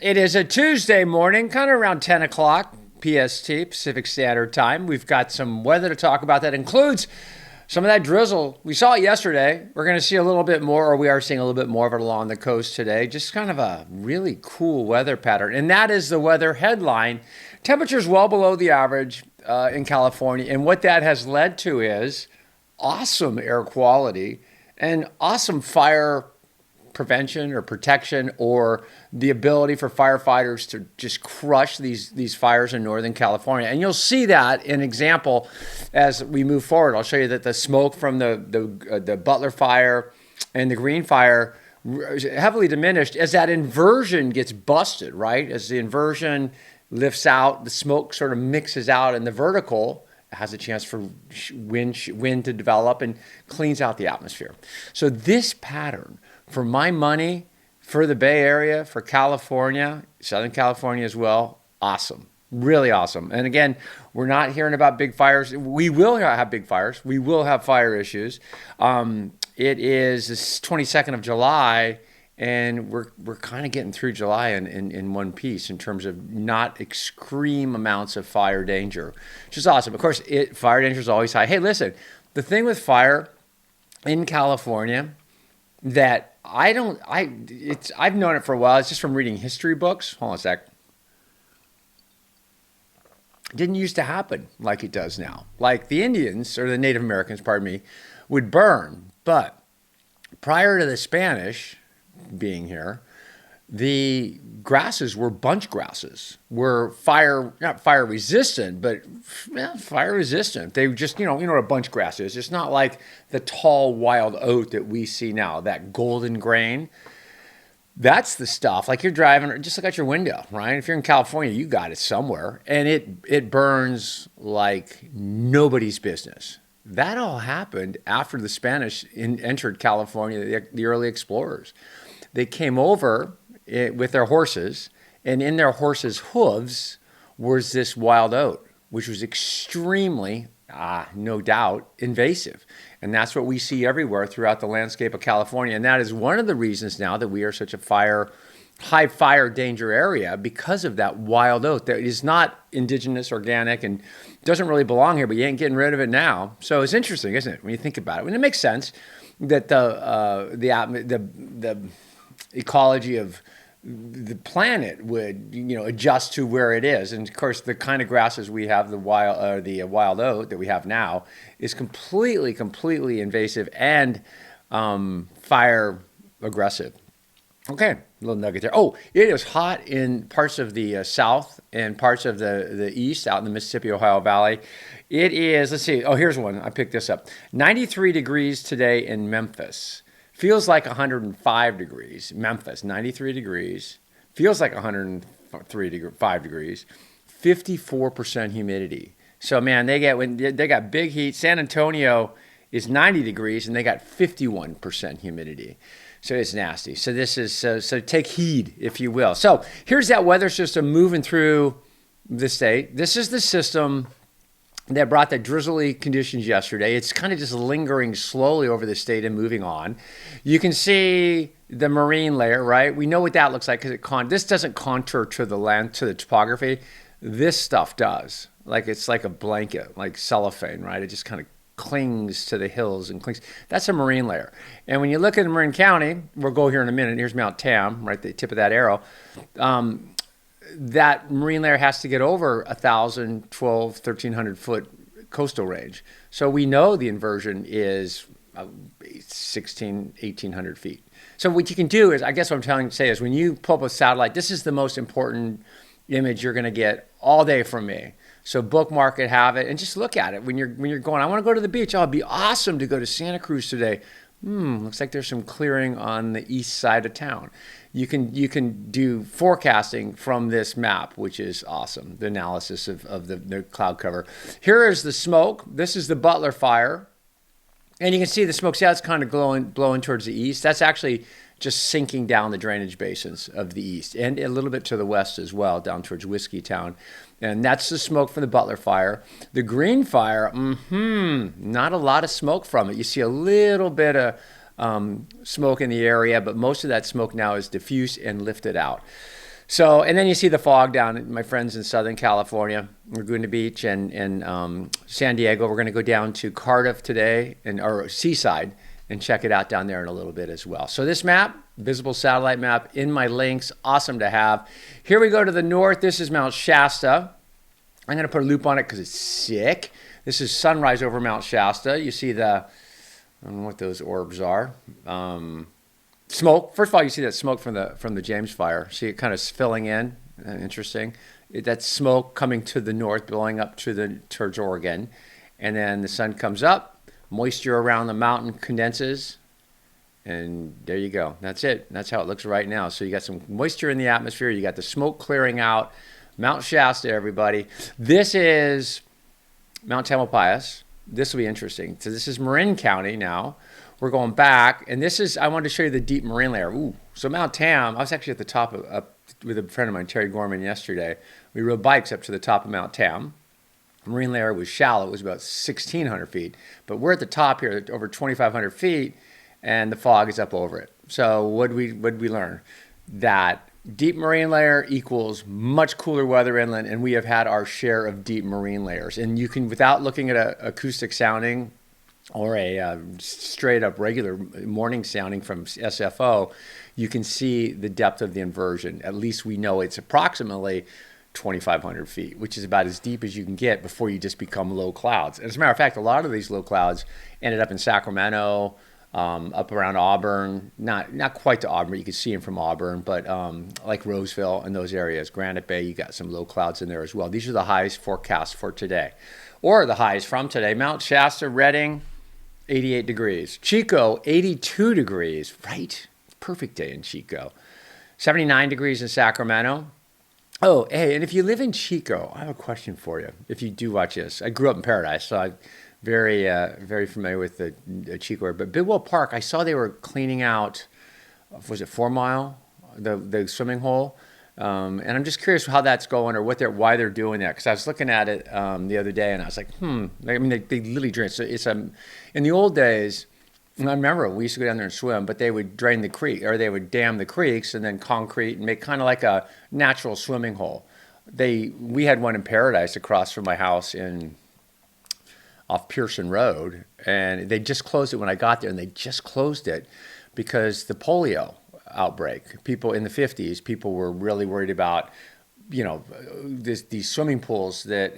It is a Tuesday morning, kind of around 10 o'clock PST, Pacific Standard Time. We've got some weather to talk about that includes some of that drizzle. We saw it yesterday. We're going to see a little bit more, or we are seeing a little bit more of it along the coast today. Just kind of a really cool weather pattern. And that is the weather headline. Temperatures well below the average in California. And what that has led to is awesome air quality and awesome fire prevention or protection, or the ability for firefighters to just crush these fires in Northern California. And you'll see that in example as we move forward. I'll show you that the smoke from the Butler fire and the Green fire heavily diminished as that inversion gets busted, right? As the inversion lifts out, the smoke sort of mixes out, and the vertical has a chance for wind to develop and cleans out the atmosphere. So this pattern, for my money, for the Bay Area, for California, Southern California as well, awesome. Really awesome. And again, we're not hearing about big fires. We will have big fires. We will have fire issues. It is the 22nd of July, and we're kind of getting through July in one piece in terms of not extreme amounts of fire danger, which is awesome. Of course, fire danger is always high. Hey, listen, the thing with fire in California that I've known it for a while. It's just from reading history books. Hold on a sec. It didn't used to happen like it does now. Like the Indians, or the Native Americans, pardon me, would burn. But prior to the Spanish being here, the grasses were bunch grasses, were not fire resistant, but fire resistant. They just, you know what a bunch grass is. It's not like the tall wild oat that we see now, that golden grain. That's the stuff. Like you're driving, just look out your window, right? If you're in California, you got it somewhere, and it burns like nobody's business. That all happened after the Spanish entered California, the early explorers. They came over with their horses, and in their horses' hooves was this wild oat, which was extremely, no doubt, invasive. And that's what we see everywhere throughout the landscape of California. And that is one of the reasons now that we are such a high fire danger area, because of that wild oat that is not indigenous, organic, and doesn't really belong here, but you ain't getting rid of it now. So it's interesting, isn't it, when you think about it? When it makes sense that the ecology of the planet would, adjust to where it is. And of course, the kind of grasses we have, the wild oat that we have now, is completely invasive and fire aggressive. Okay, a little nugget there. Oh, it is hot in parts of the south and parts of the east, out in the Mississippi, Ohio Valley. It is, let's see, here's one. I picked this up. 93 degrees today in Memphis. Feels like 105 degrees. Memphis, 93 degrees. Feels like 105 degrees. 54% humidity. So, man, they got big heat. San Antonio is 90 degrees, and they got 51% humidity. So it's nasty. So this is so take heed, if you will. So here's that weather system moving through the state. This is the system that brought the drizzly conditions yesterday. It's kind of just lingering slowly over the state and moving on. You can see the marine layer, right? We know what that looks like because this doesn't contour to the land, to the topography. This stuff does. Like it's like a blanket, like cellophane, right? It just kind of clings to the hills and clings. That's a marine layer. And when you look at Marin County, we'll go here in a minute. Here's Mount Tam, right, the tip of that arrow. That marine layer has to get over 1,000, 1,200, 1,300 foot coastal range. So we know the inversion is 1,600, 1,800 feet. So what you can do is, I guess what I'm trying to say is, when you pull up a satellite, this is the most important image you're going to get all day from me. So bookmark it, have it, and just look at it when you're going. I want to go to the beach. Oh, it'd be awesome to go to Santa Cruz today. Looks like there's some clearing on the east side of town. You can do forecasting from this map, which is awesome. The analysis of the cloud cover. Here is the smoke. This is the Butler fire. And you can see the smoke. See how it's kind of blowing towards the east? That's actually just sinking down the drainage basins of the east, and a little bit to the west as well, down towards Whiskey Town. And that's the smoke from the Butler fire. The Green fire, not a lot of smoke from it. You see a little bit of smoke in the area, but most of that smoke now is diffused and lifted out. So, and then you see the fog down, my friends in Southern California, Laguna Beach and San Diego. We're going to go down to Cardiff today, or Seaside, and check it out down there in a little bit as well. So this map, visible satellite map in my links, awesome to have. Here we go to the north. This is Mount Shasta. I'm going to put a loop on it because it's sick. This is sunrise over Mount Shasta. You see I don't know what those orbs are. Smoke. First of all, you see that smoke from the James fire. See it kind of filling in. Interesting. That's smoke coming to the north, blowing up towards Oregon, and then the sun comes up. Moisture around the mountain condenses, and there you go. That's it. That's how it looks right now. So you got some moisture in the atmosphere. You got the smoke clearing out. Mount Shasta, everybody. This is Mount Tamalpais. This will be interesting. So this is Marin County now. We're going back, and I wanted to show you the deep marine layer. Ooh, so Mount Tam, I was actually at the top up with a friend of mine, Terry Gorman, yesterday. We rode bikes up to the top of Mount Tam. Marine layer was shallow. It was about 1,600 feet. But we're at the top here, over 2,500 feet, and the fog is up over it. So what did we learn? That deep marine layer equals much cooler weather inland, and we have had our share of deep marine layers. And you can, without looking at acoustic sounding, or a straight up regular morning sounding from SFO, you can see the depth of the inversion. At least we know it's approximately 2,500 feet, which is about as deep as you can get before you just become low clouds. And as a matter of fact, a lot of these low clouds ended up in Sacramento, up around Auburn, not quite to Auburn, but you can see them from Auburn, but like Roseville and those areas. Granite Bay, you got some low clouds in there as well. These are the highs forecast for today, or the highs from today. Mount Shasta, Redding, 88 degrees. Chico, 82 degrees. Right? Perfect day in Chico. 79 degrees in Sacramento. Oh, hey, and if you live in Chico, I have a question for you. If you do watch this. I grew up in Paradise, so I'm very familiar with the Chico area. But Bidwell Park, I saw they were cleaning out, was it 4 Mile, the swimming hole? And I'm just curious how that's going, or why they're doing that. Because I was looking at it the other day, and I was like, I mean, they literally drain. So it's in the old days. And I remember we used to go down there and swim, but they would drain the creek, or they would dam the creeks and then concrete and make kind of like a natural swimming hole. We had one in Paradise across from my house off Pearson Road, and they just closed it when I got there, and they just closed it because the polio outbreak. People in the 50s, people were really worried about, these swimming pools that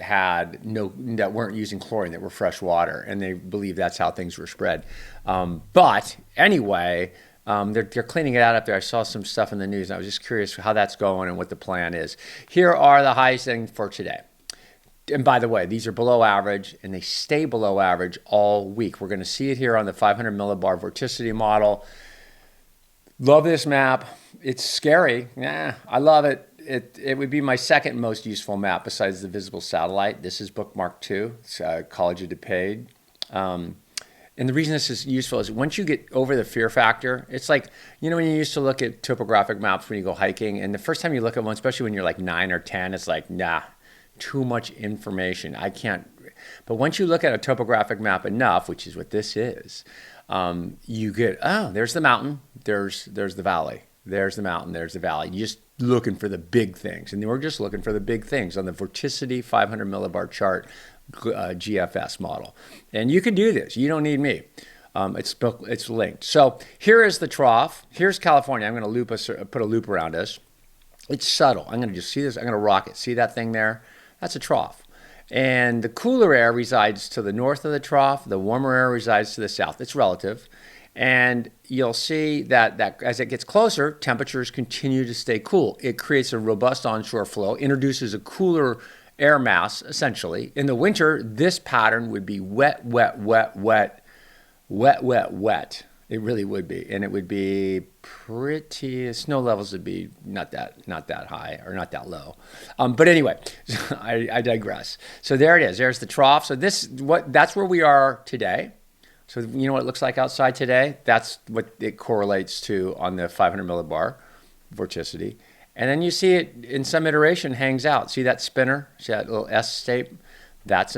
weren't using chlorine, that were fresh water, and they believed that's how things were spread. But anyway, they're cleaning it out up there. I saw some stuff in the news, and I was just curious how that's going and what the plan is. Here are the highs things for today. And by the way, these are below average, and they stay below average all week. We're going to see it here on the 500 millibar vorticity model. Love this map. It's scary. Yeah, I love it. It would be my second most useful map besides the visible satellite. This is bookmark 2. It's College of DuPage. And the reason this is useful is once you get over the fear factor, it's like, when you used to look at topographic maps when you go hiking, and the first time you look at one, especially when you're like 9 or 10, it's like, nah, too much information. I can't. But once you look at a topographic map enough, which is what this is, you get, there's the mountain, there's the valley, there's the mountain, there's the valley. You're just looking for the big things. And we're just looking for the big things on the vorticity 500 millibar chart GFS model. And you can do this. You don't need me. It's linked. So here is the trough. Here's California. I'm going to put a loop around us. It's subtle. I'm going to just see this. I'm going to rock it. See that thing there? That's a trough. And the cooler air resides to the north of the trough. The warmer air resides to the south. It's relative. And you'll see that as it gets closer, temperatures continue to stay cool. It creates a robust onshore flow, introduces a cooler air mass, essentially. In the winter, this pattern would be wet, wet, wet, wet, wet, wet, wet. It really would be. And it would be pretty, snow levels would be not that high or not that low. But anyway, I digress. So there it is. There's the trough. So that's where we are today. So you know what it looks like outside today? That's what it correlates to on the 500 millibar vorticity. And then you see it in some iteration hangs out. See that spinner? See that little S shape? That's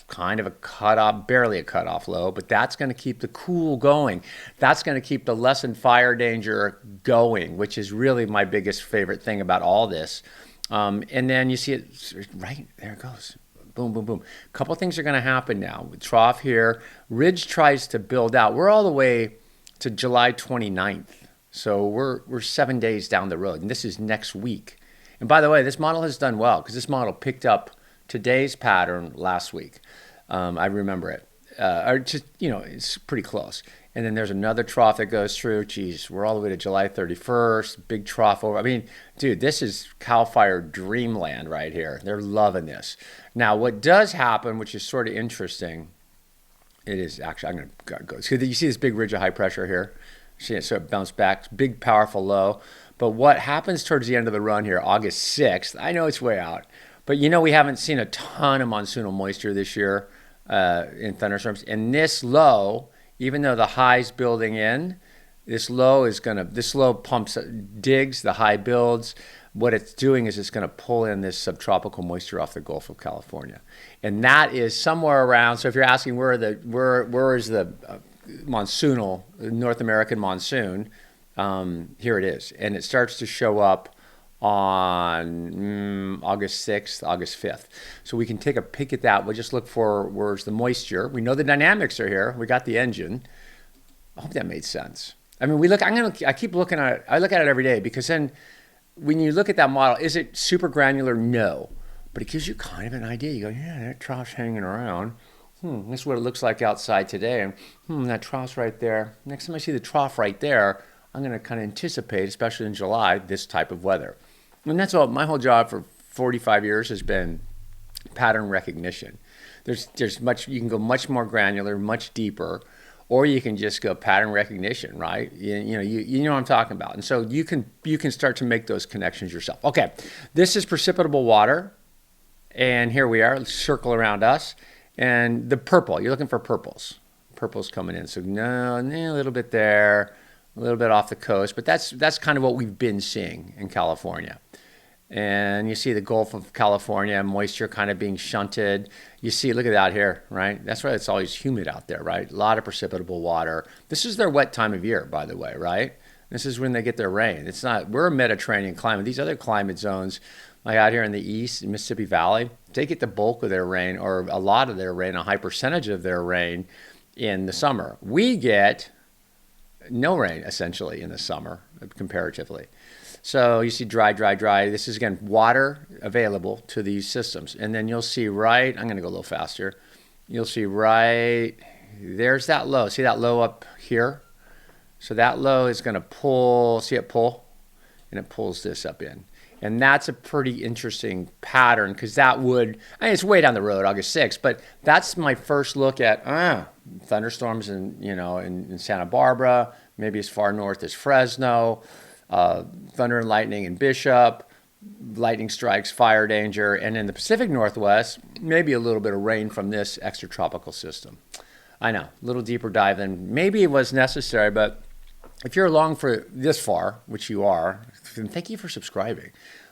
kind of a cutoff, barely a cutoff low, but that's going to keep the cool going. That's going to keep the lessened fire danger going, which is really my biggest favorite thing about all this. And then you see it right there it goes. Boom, boom, boom. A couple things are going to happen now. With trough here, ridge tries to build out. We're all the way to July 29th. So we're 7 days down the road, and this is next week. And by the way, this model has done well because this model picked up today's pattern last week. I remember it. Or just, it's pretty close. And then there's another trough that goes through. Geez, we're all the way to July 31st. Big trough over. I mean, dude, this is CAL FIRE dreamland right here. They're loving this. Now, what does happen, which is sort of interesting, it is actually, I'm going to go. So you see this big ridge of high pressure here? See it sort of bounce back. Big, powerful low. But what happens towards the end of the run here, August 6th, I know it's way out, but we haven't seen a ton of monsoonal moisture this year in thunderstorms. And this low, even though the high's building in, this low pumps, digs, the high builds. What it's doing is it's going to pull in this subtropical moisture off the Gulf of California. And that is somewhere around, so if you're asking where is the monsoonal, North American monsoon, here it is. And it starts to show up on August 6th, August 5th. So we can take a peek at that. We'll just look for where's the moisture. We know the dynamics are here. We got the engine. I hope that made sense. I mean, I keep looking at it. I look at it every day because then when you look at that model, is it super granular? No. But it gives you kind of an idea. You go, yeah, that trough's hanging around. This is what it looks like outside today. And that trough's right there. Next time I see the trough right there, I'm going to kind of anticipate, especially in July, this type of weather. And that's all. My whole job for 45 years has been pattern recognition. There's much, you can go much more granular, much deeper, or you can just go pattern recognition, right? You know what I'm talking about. And so you can start to make those connections yourself. Okay, this is precipitable water, and here we are. Let's circle around us, and the purple. You're looking for purples. Purple's coming in. So a little bit there. A little bit off the coast, but that's kind of what we've been seeing in California. And you see the Gulf of California, moisture kind of being shunted. You see, look at that here, right? That's why it's always humid out there, right? A lot of precipitable water. This is their wet time of year, by the way, right? This is when they get their rain. We're a Mediterranean climate. These other climate zones, like out here in the east, in Mississippi Valley, they get the bulk of their rain, or a lot of their rain, a high percentage of their rain in the summer. We get no rain essentially in the summer comparatively. So you see dry. This is again water available to these systems. And then you'll see I'm going to go a little faster. You'll see there's that low. See that low up here? So that low is going to pull, see it pull? And it pulls this up in. And that's a pretty interesting pattern because it's way down the road, August 6th, but that's my first look at thunderstorms in Santa Barbara, maybe as far north as Fresno, thunder and lightning in Bishop, lightning strikes, fire danger, and in the Pacific Northwest, maybe a little bit of rain from this extratropical system. I know, a little deeper dive than maybe it was necessary, but if you're along for this far, which you are, then thank you for subscribing.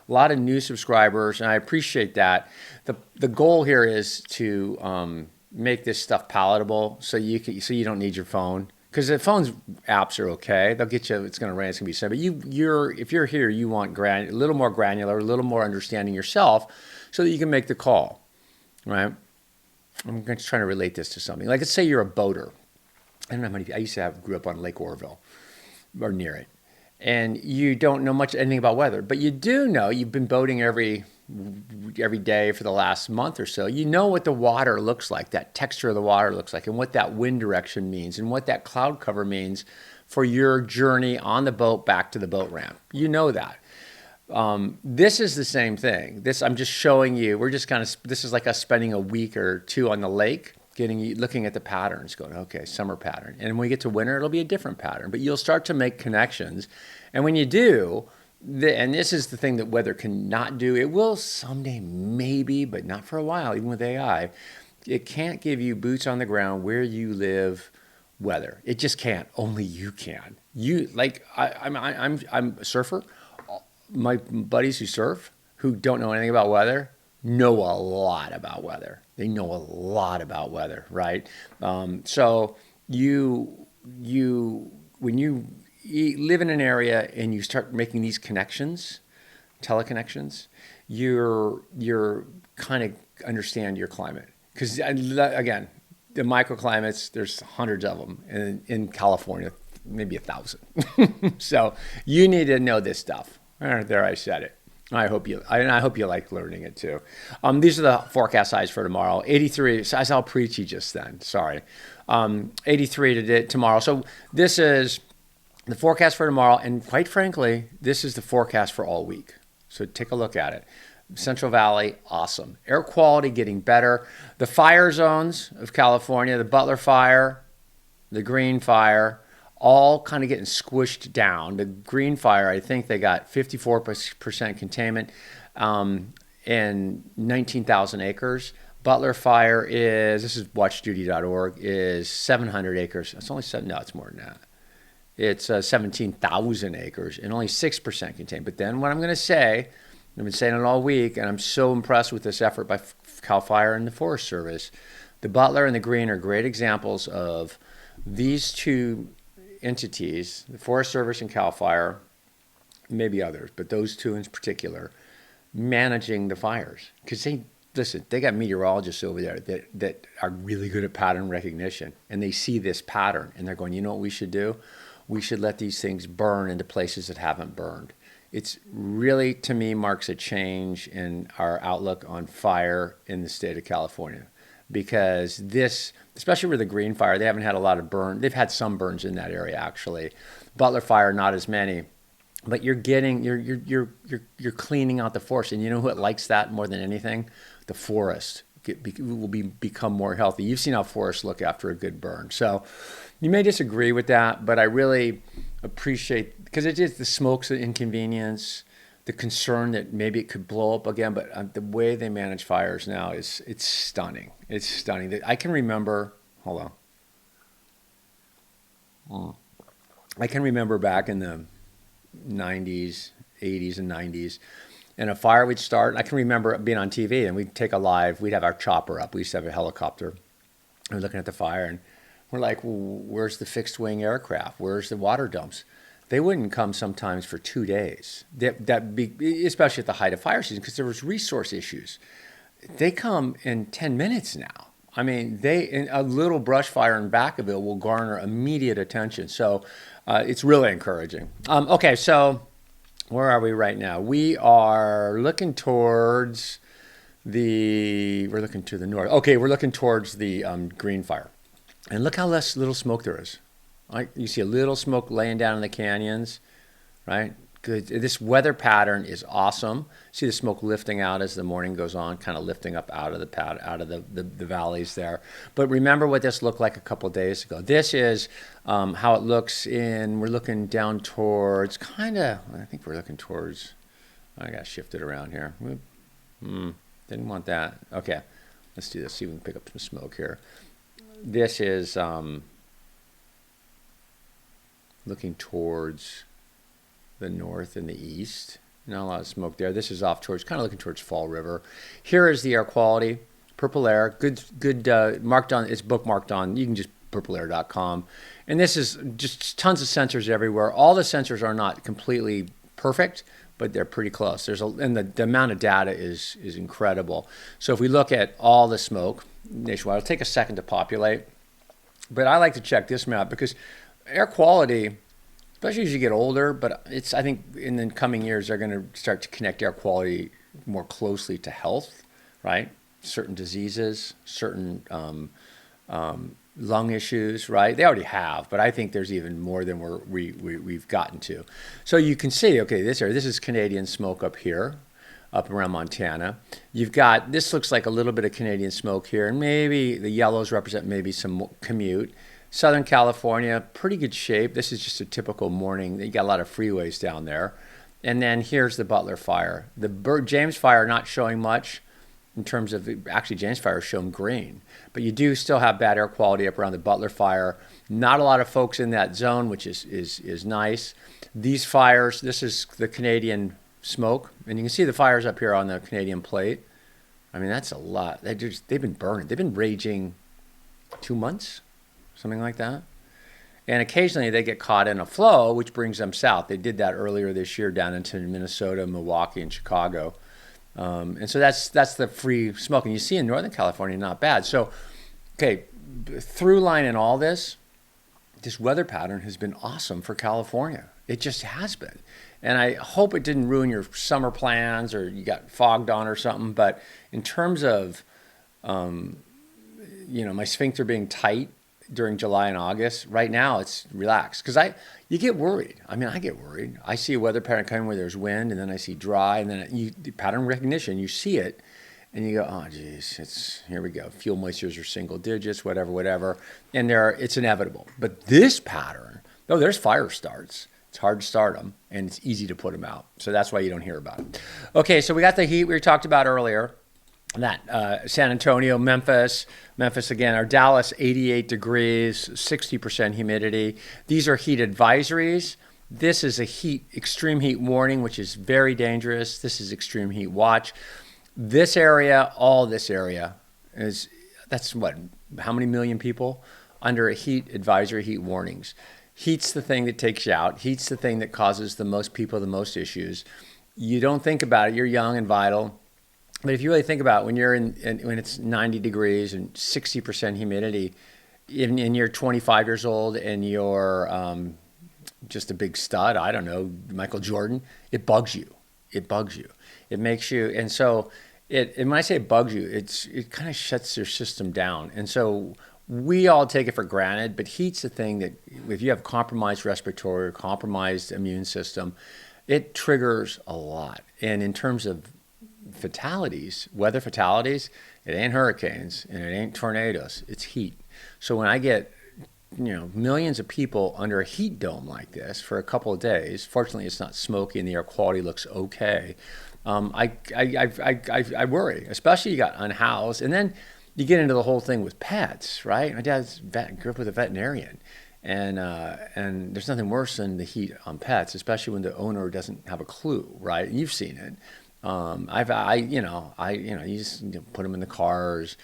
A lot of new subscribers, and I appreciate that. The goal here is to make this stuff palatable, so you don't need your phone, because the phone's apps are okay. They'll get you. It's going to rain. It's going to be safe. But if you're here, you want a little more granular, a little more understanding yourself, so that you can make the call, right? I'm just trying to relate this to something. Like, let's say you're a boater. I don't know how many. I grew up on Lake Oroville, or near it, and you don't know anything about weather, but you do know you've been boating every day for the last month or so. You know what the water looks like, that texture of the water looks like, and what that wind direction means, and what that cloud cover means for your journey on the boat back to the boat ramp. You know that. This is the same thing. I'm just showing you. This is like us spending a week or two on the lake, looking at the patterns, going, okay, summer pattern. And when we get to winter, it'll be a different pattern. But you'll start to make connections. And when you do, and this is the thing that weather cannot do, it will someday maybe, but not for a while, even with AI, it can't give you boots on the ground where you live weather. It just can't. Only you can. I'm a surfer. My buddies who surf, who don't know anything about weather, know a lot about weather. They know a lot about weather, right? So when you live in an area and you start making these connections, teleconnections, you're kind of understand your climate. Because again, the microclimates, there's hundreds of them, and in California, maybe 1,000. So you need to know this stuff. There, I said it. I hope you like learning it too. These are the forecast highs for tomorrow. 83. So I saw preachy just then. Sorry. 83 today, tomorrow. So this is the forecast for tomorrow, and quite frankly, this is the forecast for all week. So take a look at it. Central Valley, awesome. Air quality getting better. The fire zones of California, the Butler fire, the Green fire, all kind of getting squished down. The Green fire, I think they got 54% containment in 19,000 acres. Butler fire this is watchduty.org, is 700 acres. It's only no, it's more than that. It's 17,000 acres and only 6% contained. But then what I'm going to say, I've been saying it all week, and I'm so impressed with this effort by CAL FIRE and the Forest Service. The Butler and the Green are great examples of these two entities, the Forest Service and CAL FIRE, maybe others, but those two in particular, managing the fires. Because they got meteorologists over there that are really good at pattern recognition, and they see this pattern, and they're going, you know what we should do? We should let these things burn into places that haven't burned. It's really, to me, marks a change in our outlook on fire in the state of California. Because this, especially with the Green fire, they haven't had a lot of burn. They've had some burns in that area, actually. Butler fire, not as many. But you're cleaning out the forest. And you know who likes that more than anything? The forest will become more healthy. You've seen how forests look after a good burn. So you may disagree with that, but I really appreciate, because it is the smoke's an inconvenience, the concern that maybe it could blow up again, but the way they manage fires now it's stunning. It's stunning. I can remember, hold on. I can remember back in the 90s, 80s and 90s, and a fire would start. And I can remember being on TV, and we'd have our chopper up. We used to have a helicopter. And we're looking at the fire, and we're like, well, where's the fixed wing aircraft? Where's the water dumps? They wouldn't come sometimes for 2 days, especially at the height of fire season, because there was resource issues. They come in 10 minutes now. I mean, a little brush fire in Vacaville will garner immediate attention. So it's really encouraging. Okay, so where are we right now? We are looking towards we're looking to the north. Okay, we're looking towards the Green fire. And look how little smoke there is. Right? You see a little smoke laying down in the canyons, right? Good. This weather pattern is awesome. See the smoke lifting out as the morning goes on, kind of lifting up out of the valleys there. But remember what this looked like a couple of days ago. This is how it looks we're looking down towards I got to shift it around here. Didn't want that. Okay, let's do this. See if we can pick up some smoke here. This is looking towards the north and the east. Not a lot of smoke there. This is off towards, kind of looking towards Fall River. Here is the air quality. PurpleAir, good marked on, it's bookmarked on, you can just PurpleAir.com. And this is just tons of sensors everywhere. All the sensors are not completely perfect, but they're pretty close. And the amount of data is incredible. So if we look at all the smoke nationwide, it'll take a second to populate. But I like to check this map because air quality, especially as you get older, but I think in the coming years, they're going to start to connect air quality more closely to health, right? Certain diseases, certain lung issues, right? They already have, but I think there's even more than we've gotten to. So you can see, okay, this is Canadian smoke up here, up around Montana. You've got, this looks like a little bit of Canadian smoke here, and maybe the yellows represent maybe some commute. Southern California, pretty good shape. This is just a typical morning. You got a lot of freeways down there. And then here's the Butler fire. The James fire not showing much in terms of, actually James fire is shown green. But you do still have bad air quality up around the Butler fire. Not a lot of folks in that zone, which is nice. These fires, this is the Canadian smoke. And you can see the fires up here on the Canadian plate. I mean, that's a lot. They've been burning. They've been raging 2 months, something like that. And occasionally they get caught in a flow, which brings them south. They did that earlier this year down into Minnesota, Milwaukee, and Chicago. And so that's the free smoke. And you see in Northern California, not bad. So, okay, through line in all this weather pattern has been awesome for California. It just has been. And I hope it didn't ruin your summer plans or you got fogged on or something. But in terms of, my sphincter being tight during July and August, right now it's relaxed. Because you get worried. I mean, I get worried. I see a weather pattern coming where there's wind, and then I see dry, and then pattern recognition, you see it, and you go, oh, geez, here we go. Fuel moistures are single digits, whatever. And it's inevitable. But this pattern, there's fire starts. It's hard to start them, and it's easy to put them out. So that's why you don't hear about it. Okay, so we got the heat we talked about earlier. That San Antonio, Memphis again, or Dallas, 88 degrees, 60% humidity. These are heat advisories. This is a extreme heat warning, which is very dangerous. This is extreme heat watch. This area, all this area, that's how many million people under a heat advisory, heat warnings. Heat's the thing that takes you out. Heat's the thing that causes the most people the most issues. You don't think about it. You're young and vital. But if you really think about it, when it's 90 degrees and 60% humidity, and you're 25 years old and you're just a big stud, I don't know, Michael Jordan, it bugs you. It bugs you. It makes you, and so and when I say it bugs you, it kind of shuts your system down. And so we all take it for granted, but heat's the thing that if you have compromised respiratory or compromised immune system, it triggers a lot. And in terms of fatalities, weather fatalities, it ain't hurricanes and it ain't tornadoes, it's heat. So when I get millions of people under a heat dome like this for a couple of days, fortunately it's not smoky and the air quality looks okay, I worry, especially you got unhoused. And then you get into the whole thing with pets, right? My dad's grew up with a veterinarian, and there's nothing worse than the heat on pets, especially when the owner doesn't have a clue, right? And you've seen it. You just put them in the cars.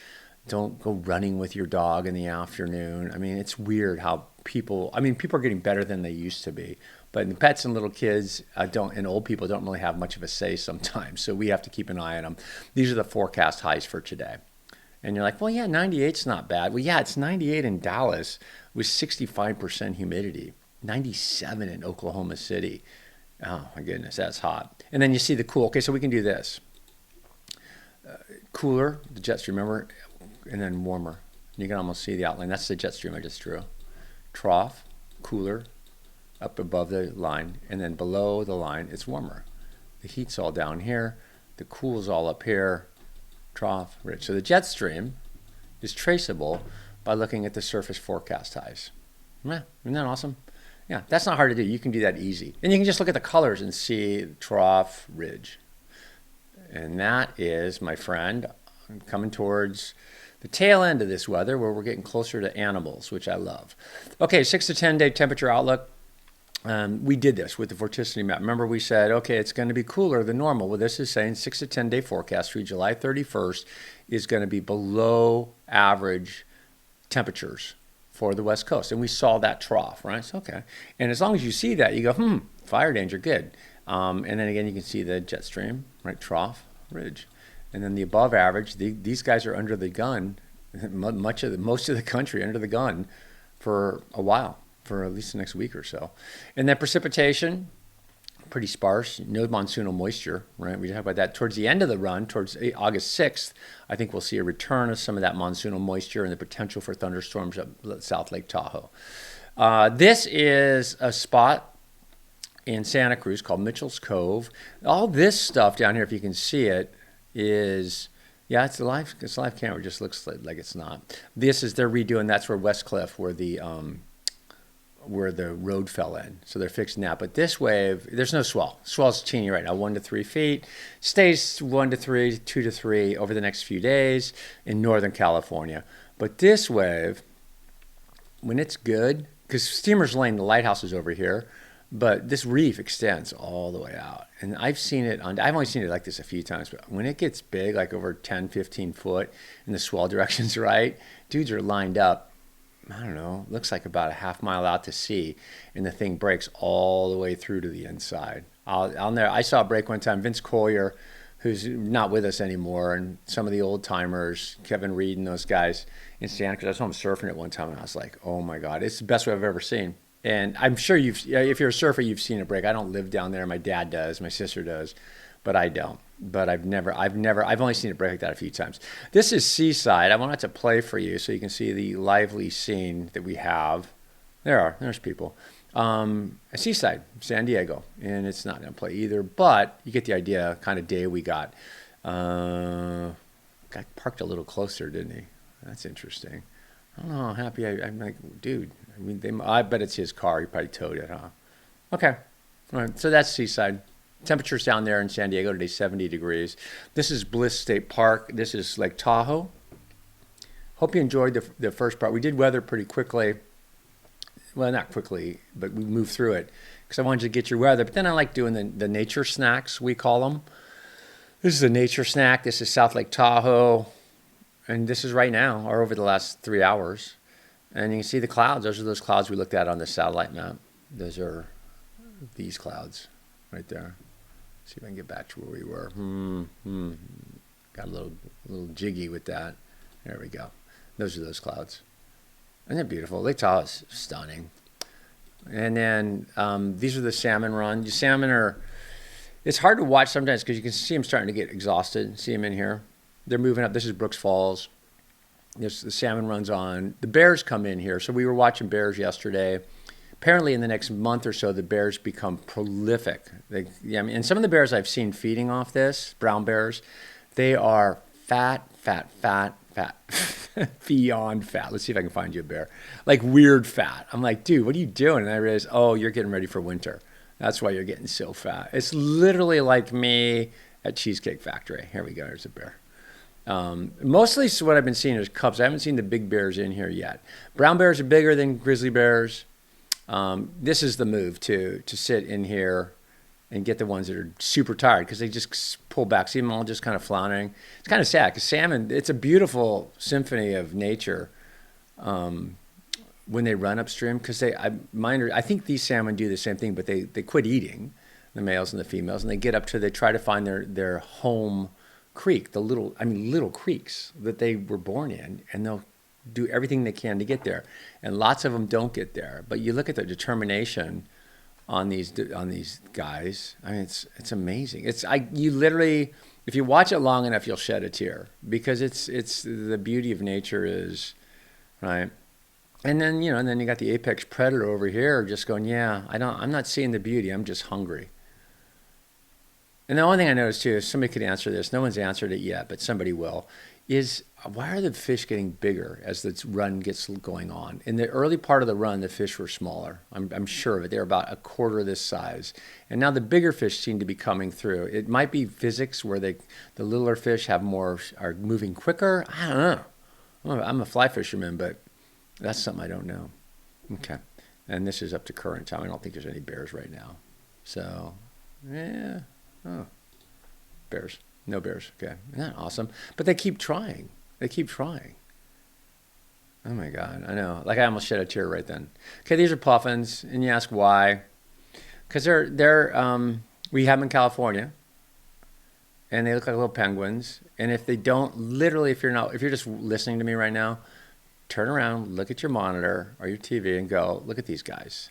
Don't go running with your dog in the afternoon. I mean, it's weird how people are getting better than they used to be. But the pets and little kids and old people don't really have much of a say sometimes. So we have to keep an eye on them. These are the forecast highs for today. And you're like, well, yeah, 98's not bad. Well, yeah, it's 98 in Dallas with 65% humidity, 97 in Oklahoma City. Oh, my goodness, that's hot. And then you see the cool. Okay, so we can do this. Cooler, the jet stream, remember? And then warmer. You can almost see the outline. That's the jet stream I just drew. Trough, cooler, up above the line. And then below the line, it's warmer. The heat's all down here. The cool's all up here. Trough, rich. So the jet stream is traceable by looking at the surface forecast highs. Yeah, isn't that awesome? Yeah, that's not hard to do. You can do that easy. And you can just look at the colors and see trough, ridge. And that is, my friend, coming towards the tail end of this weather where we're getting closer to animals, which I love. Okay, 6 to 10 day temperature outlook. We did this with the vorticity map. Remember we said, okay, it's going to be cooler than normal. Well, this is saying 6 to 10 day forecast through July 31st is going to be below average temperatures for the West Coast. And we saw that trough, right? So, okay. And as long as you see that, you go, fire danger, good. And then again, you can see the jet stream, right? Trough, ridge. And then the above average, these guys are under the gun, most of the country under the gun for a while, for at least the next week or so. And then precipitation, pretty sparse, no monsoonal moisture, right? We talk about that towards the end of the run, towards August 6th. I think we'll see a return of some of that monsoonal moisture and the potential for thunderstorms up South Lake Tahoe. This is a spot in Santa Cruz called Mitchell's Cove. All this stuff down here, if you can see it, is, yeah, it's a live camera. It just looks like it's not. This is, they're redoing, that's where West Cliff, where the road fell in. So they're fixing that. But this wave, there's no swell. Swell's teeny right now, 1 to 3 feet. Stays 1 to 3, 2 to 3 over the next few days in Northern California. But this wave, when it's good, because Steamer's Lane, the lighthouse is over here, But this reef extends all the way out. And I've only seen it like this a few times, but when it gets big, like over 10, 15 foot, and the swell direction's right, dudes are lined up, I don't know, looks like about a half mile out to sea, and the thing breaks all the way through to the inside. I saw it break one time. Vince Collier, who's not with us anymore, and some of the old timers, Kevin Reed and those guys in Santa Cruz. I saw him surfing it one time, and I was like, oh my God, it's the best wave I've ever seen. And I'm sure if you're a surfer, you've seen it break. I don't live down there. My dad does, my sister does, but I don't. But I've only seen it break like that a few times. This is Seaside. I wanted to play for you so you can see the lively scene that we have. There's people. Seaside, San Diego, and it's not going to play either, but you get the idea, kind of day we got. Got parked a little closer, didn't he? That's interesting. I don't know how happy I'm like, dude. I mean, I bet it's his car. He probably towed it, huh? Okay. All right. So that's Seaside. Temperatures down there in San Diego today, 70 degrees. This is Bliss State Park. This is Lake Tahoe. Hope you enjoyed the first part. We did weather pretty quickly. Well, not quickly, but we moved through it because I wanted to get your weather. But then I like doing the nature snacks, we call them. This is a nature snack. This is South Lake Tahoe. And this is right now, or over the last 3 hours. And you can see the clouds. Those are those clouds we looked at on the satellite map. Those are these clouds right there. See if I can get back to where we were. Got a little jiggy with that. There we go. Those are those clouds. Isn't it beautiful? Lake Tahoe is stunning. And then these are the salmon runs. The salmon it's hard to watch sometimes because you can see them starting to get exhausted. See them in here. They're moving up. This is Brooks Falls. The salmon runs on. The bears come in here. So we were watching bears yesterday. Apparently in the next month or so, the bears become prolific. And some of the bears I've seen feeding off this, brown bears, they are fat, beyond fat. Let's see if I can find you a bear. Like weird fat. I'm like, dude, what are you doing? And I realized, oh, you're getting ready for winter. That's why you're getting so fat. It's literally like me at Cheesecake Factory. Here we go. There's a bear. Mostly what I've been seeing is cubs. I haven't seen the big bears in here yet. Brown bears are bigger than grizzly bears. This is the move to sit in here and get the ones that are super tired because they just pull back. See them all just kind of floundering. It's kind of sad because salmon, it's a beautiful symphony of nature when they run upstream because I think these salmon do the same thing, but they quit eating, the males and the females, and they try to find their home creek, the little creeks that they were born in, and they'll do everything they can to get there. And lots of them don't get there. But you look at the determination on these guys. I mean, it's amazing. You literally, if you watch it long enough, you'll shed a tear because it's the beauty of nature is, right? And then you got the apex predator over here just going, yeah, I'm not seeing the beauty. I'm just hungry. And the only thing I noticed too, is somebody could answer this. No one's answered it yet, but somebody will. Is why are the fish getting bigger as the run gets going on? In the early part of the run, the fish were smaller. I'm sure of it. They're about a quarter this size. And now the bigger fish seem to be coming through. It might be physics where the littler fish are moving quicker. I don't know. I'm a fly fisherman, but that's something I don't know. Okay. And this is up to current time. I don't think there's any bears right now. So, yeah. Oh, bears. No bears. Okay. Isn't that awesome? But they keep trying. Oh my God. I know. Like I almost shed a tear right then. Okay. These are puffins. And you ask why? Because we have them in California and they look like little penguins. And if they don't, literally, if you're just listening to me right now, turn around, look at your monitor or your TV and go, look at these guys.